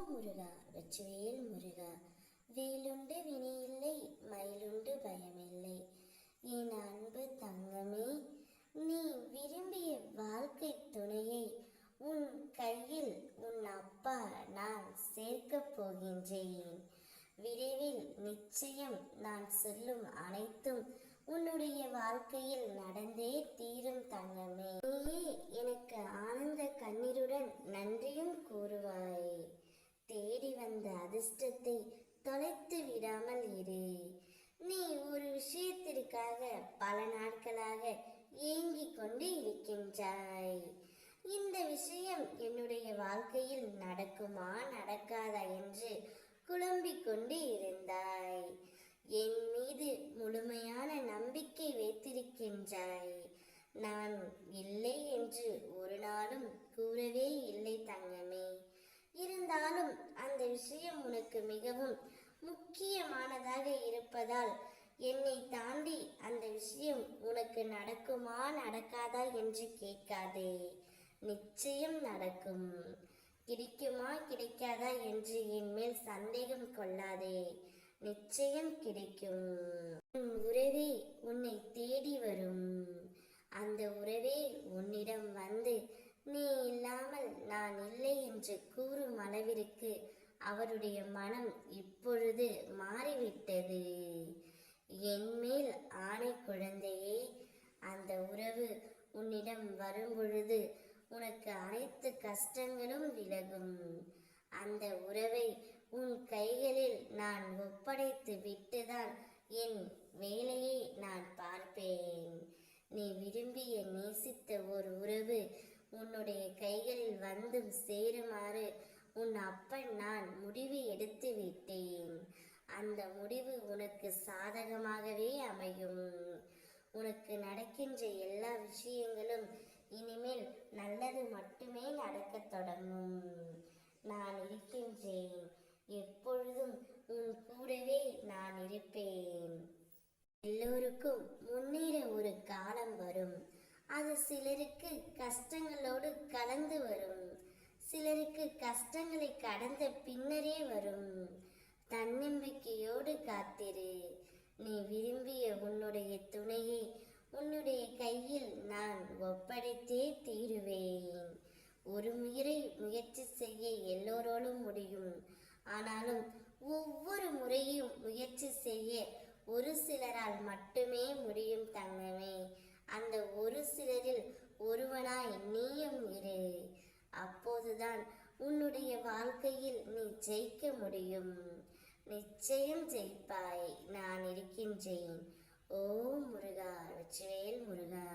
முருகா வெற்றிவேல் முருகா, வேலுண்டு வினையில்லை மயிலுண்டு பயமில்லை. என் அன்பு தங்கமே, நீ விரும்பிய வாழ்க்கை துணையை உன் கையில் உன் அப்பா நான் சேர்க்கப் போகின்றேன். விரைவில் நிச்சயம் நான் சொல்லும் அனைத்தும் உன்னுடைய வாழ்க்கையில் நடந்தே தீரும் தங்கமே. நீயே எனக்கு ஆனந்த கண்ணீருடன் நன்றியும் கூறுவாய். தேடி வந்த அதிர்ஷ்டத்தை தொலைத்து விடாமல் இரு. நீ ஒரு விஷயத்திற்காக பல நாட்களாக ஏங்கிக் கொண்டு இருக்கின்றாய். இந்த விஷயம் என்னுடைய வாழ்க்கையில் நடக்குமா நடக்காதா என்று குழம்பிக் கொண்டு இருந்தாய். என் மீது முழுமையான நம்பிக்கை வைத்திருக்கின்றாய். நான் இல்லை என்று ஒரு நாளும் கூறவே இல்லை தங்கமே. இருந்தாலும் அந்த விஷயம் உனக்கு மிகவும் முக்கியமானதாக இருப்பதால் என்னை தாண்டி அந்த விஷயம் உனக்கு நடக்குமா நடக்காதா என்று கேட்காதே. நிச்சயம் நடக்கும். கிடைக்குமா கிடைக்காதா என்று என் மேல் சந்தேகம் கொள்ளாதே. நிச்சயம் கிடைக்கும். உன் உறவே உன்னை தேடி வரும். அந்த உறவே உன்னிடம் வந்து நீ இல்லாமல் நான் இல்லை என்று கூறும் அளவிற்கு அவருடைய மனம் இப்பொழுது மாறிவிட்டது. என் மேல் ஆணை குழந்தையே, அந்த உறவு உன்னிடம் வரும் பொழுது உனக்கு அனைத்து கஷ்டங்களும் விலகும். அந்த உறவை உன் கைகளில் நான் ஒப்படைத்து விட்டுதான் என் வேலையை நான் பார்ப்பேன். நீ விரும்பிய நேசித்த ஒரு உறவு உன்னுடைய கைகளில் வந்து சேருமாறு உன் அப்பன் நான் முடிவு எடுத்து விட்டேன். அந்த முடிவு உனக்கு சாதகமாகவே அமையும். உனக்கு நடக்கின்ற எல்லா விஷயங்களும் இனிமேல் நல்லது மட்டுமே நடக்கத் தொடங்கும். நான் இருக்கின்றேன். எப்பொழுதும் உன் கூடவே நான் இருப்பேன். எல்லோருக்கும் முன்னேற ஒரு காலம் வரும். அது சிலருக்கு கஷ்டங்களோடு கலந்து வரும். சிலருக்கு கஷ்டங்களை கடந்த பின்னரே வரும். தன்னம்பிக்கையோடு காத்திரு. நீ விரும்பிய உன்னுடைய துணையை உன்னுடைய கையில் நான் ஒப்படைத்தே தீருவேன். ஒரு முயற்சி செய்ய எல்லோரோடும் முடியும். ஆனாலும் ஒவ்வொரு முறையும் முயற்சி செய்ய ஒரு சிலரால் மட்டுமே முடியும் தங்கமே. அந்த ஒரு சிலரில் ஒருவனாய் நீயும் இரு. அப்போதுதான் உன்னுடைய வாழ்க்கையில் நீ ஜெயிக்க முடியும். நிச்சயம் ஜெயிப்பாய். நான் இருக்கின்றேன். ஓ முருகா வெற்றிவேல் முருகா.